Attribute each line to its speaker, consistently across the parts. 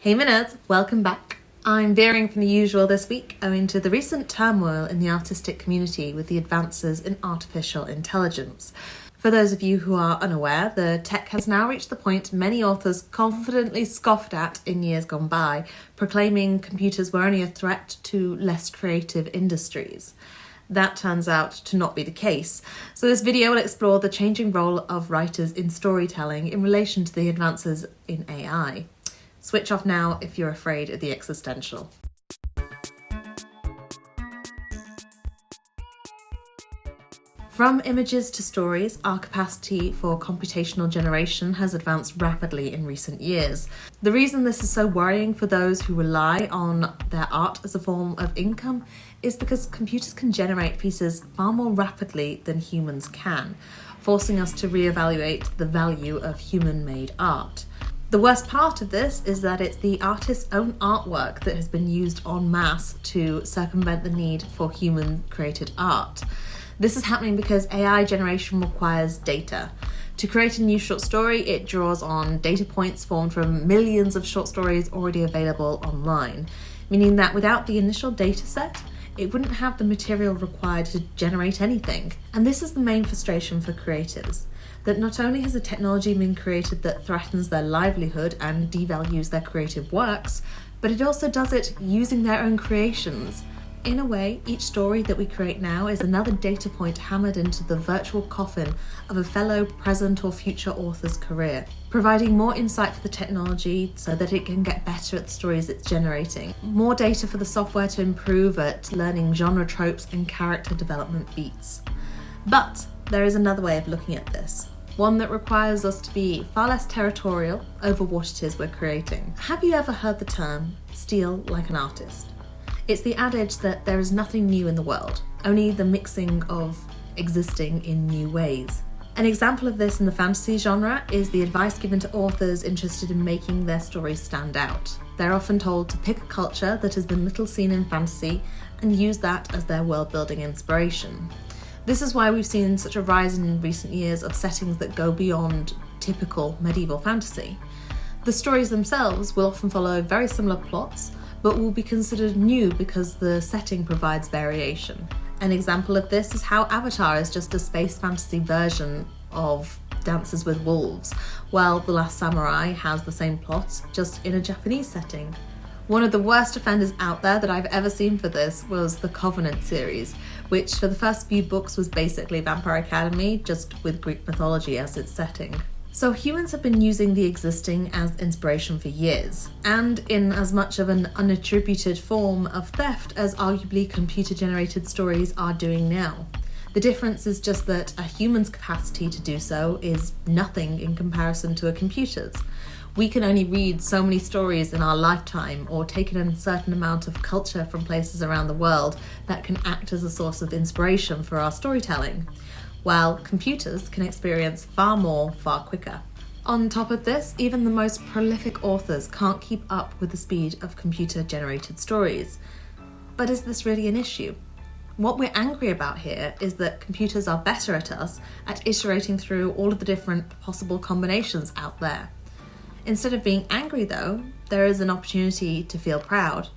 Speaker 1: Hey Minutes, welcome back. I'm veering from the usual this week owing to the recent turmoil in the artistic community with the advances in artificial intelligence. For those of you who are unaware, the tech has now reached the point many authors confidently scoffed at in years gone by, proclaiming computers were only a threat to less creative industries. That turns out to not be the case. So this video will explore the changing role of writers in storytelling in relation to the advances in AI. Switch off now if you're afraid of the existential. From images to stories, our capacity for computational generation has advanced rapidly in recent years. The reason this is so worrying for those who rely on their art as a form of income is because computers can generate pieces far more rapidly than humans can, forcing us to reevaluate the value of human-made art. The worst part of this is that it's the artist's own artwork that has been used en masse to circumvent the need for human-created art. This is happening because AI generation requires data. To create a new short story, it draws on data points formed from millions of short stories already available online, meaning that without the initial data set, it wouldn't have the material required to generate anything. And this is the main frustration for creatives, that not only has a technology been created that threatens their livelihood and devalues their creative works, but it also does it using their own creations. In a way, each story that we create now is another data point hammered into the virtual coffin of a fellow present or future author's career, providing more insight for the technology so that it can get better at the stories it's generating, more data for the software to improve at learning genre tropes and character development beats. But there is another way of looking at this, one that requires us to be far less territorial over what it is we're creating. Have you ever heard the term steal like an artist? It's the adage that there is nothing new in the world, only the mixing of existing in new ways. An example of this in the fantasy genre is the advice given to authors interested in making their stories stand out. They're often told to pick a culture that has been little seen in fantasy and use that as their world-building inspiration. This is why we've seen such a rise in recent years of settings that go beyond typical medieval fantasy. The stories themselves will often follow very similar plots, but will be considered new because the setting provides variation. An example of this is how Avatar is just a space fantasy version of Dances with Wolves, while The Last Samurai has the same plot, just in a Japanese setting. One of the worst offenders out there that I've ever seen for this was the Covenant series, which for the first few books was basically Vampire Academy, just with Greek mythology as its setting. So humans have been using the existing as inspiration for years, and in as much of an unattributed form of theft as arguably computer-generated stories are doing now. The difference is just that a human's capacity to do so is nothing in comparison to a computer's. We can only read so many stories in our lifetime or take in a certain amount of culture from places around the world that can act as a source of inspiration for our storytelling, while computers can experience far more, far quicker. On top of this, even the most prolific authors can't keep up with the speed of computer-generated stories. But is this really an issue? What we're angry about here is that computers are better at us at iterating through all of the different possible combinations out there. Instead of being angry though, there is an opportunity to feel proud.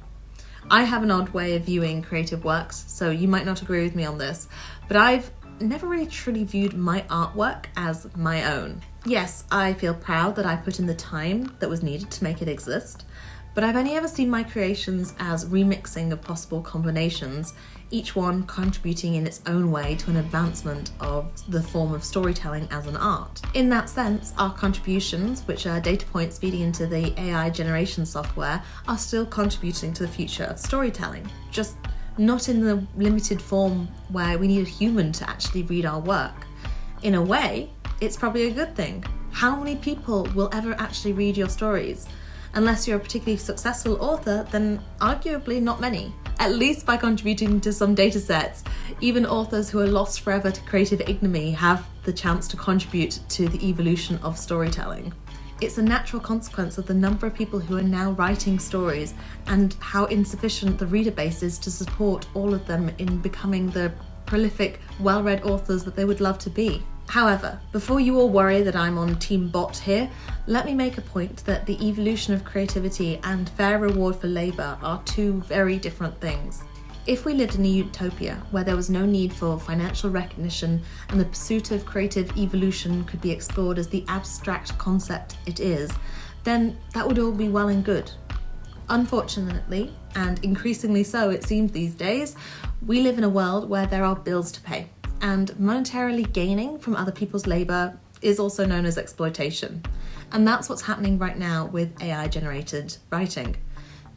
Speaker 1: I have an odd way of viewing creative works, so you might not agree with me on this, but I've never really truly viewed my artwork as my own. Yes, I feel proud that I put in the time that was needed to make it exist, but I've only ever seen my creations as remixing of possible combinations, each one contributing in its own way to an advancement of the form of storytelling as an art. In that sense, our contributions, which are data points feeding into the AI generation software, are still contributing to the future of storytelling, just not in the limited form where we need a human to actually read our work. In a way, it's probably a good thing. How many people will ever actually read your stories? Unless you're a particularly successful author, then arguably not many. At least by contributing to some data sets, even authors who are lost forever to creative ignominy have the chance to contribute to the evolution of storytelling. It's a natural consequence of the number of people who are now writing stories and how insufficient the reader base is to support all of them in becoming the prolific, well-read authors that they would love to be. However, before you all worry that I'm on Team Bot here, let me make a point that the evolution of creativity and fair reward for labour are two very different things. If we lived in a utopia where there was no need for financial recognition and the pursuit of creative evolution could be explored as the abstract concept it is, then that would all be well and good. Unfortunately, and increasingly so it seems these days, we live in a world where there are bills to pay, and monetarily gaining from other people's labour is also known as exploitation. And that's what's happening right now with AI-generated writing.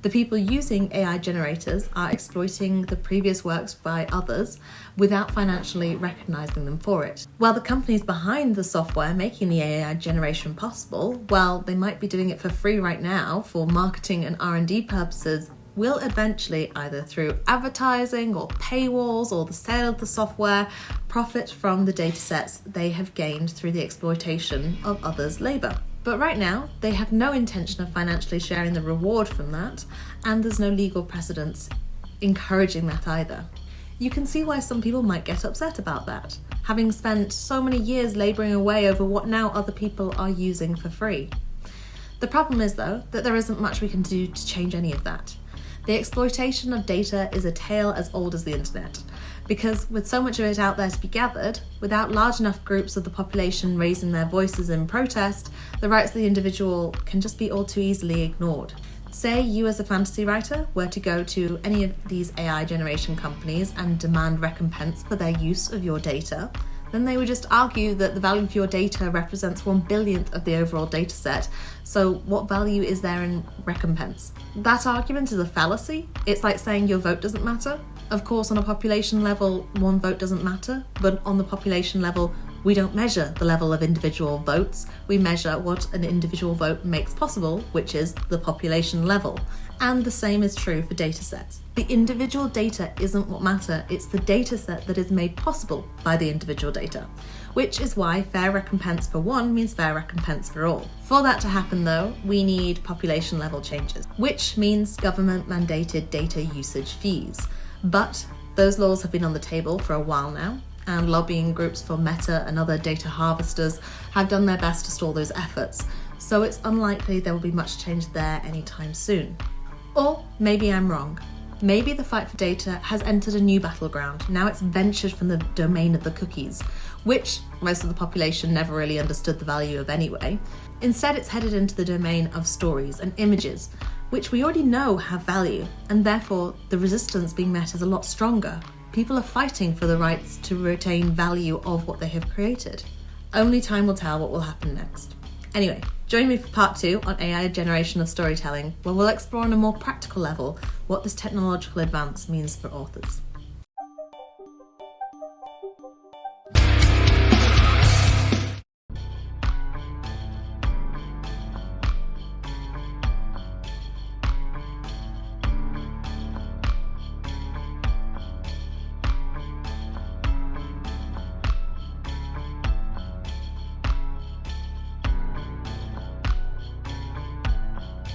Speaker 1: The people using AI generators are exploiting the previous works by others without financially recognising them for it. While the companies behind the software making the AI generation possible, while they might be doing it for free right now for marketing and R&D purposes, will eventually, either through advertising or paywalls or the sale of the software, profit from the datasets they have gained through the exploitation of others' labour. But right now, they have no intention of financially sharing the reward from that, and there's no legal precedence encouraging that either. You can see why some people might get upset about that, having spent so many years labouring away over what now other people are using for free. The problem is, though, that there isn't much we can do to change any of that. The exploitation of data is a tale as old as the internet, because with so much of it out there to be gathered, without large enough groups of the population raising their voices in protest, the rights of the individual can just be all too easily ignored. Say you as a fantasy writer were to go to any of these AI generation companies and demand recompense for their use of your data, then they would just argue that the value of your data represents 1/1,000,000th of the overall data set, so what value is there in recompense? That argument is a fallacy. It's like saying your vote doesn't matter. Of course, on a population level, one vote doesn't matter, but on the population level, we don't measure the level of individual votes. We measure what an individual vote makes possible, which is the population level. And the same is true for datasets. The individual data isn't what matters, it's the dataset that is made possible by the individual data, which is why fair recompense for one means fair recompense for all. For that to happen though, we need population level changes, which means government mandated data usage fees. But those laws have been on the table for a while now, and lobbying groups for Meta and other data harvesters have done their best to stall those efforts, so it's unlikely there will be much change there anytime soon. Or maybe I'm wrong. Maybe the fight for data has entered a new battleground. Now it's ventured from the domain of the cookies, which most of the population never really understood the value of anyway. Instead, it's headed into the domain of stories and images, which we already know have value, and therefore the resistance being met is a lot stronger. People are fighting for the rights to retain value of what they have created. Only time will tell what will happen next. Anyway, join me for part 2 on AI generation of storytelling, where we'll explore on a more practical level what this technological advance means for authors.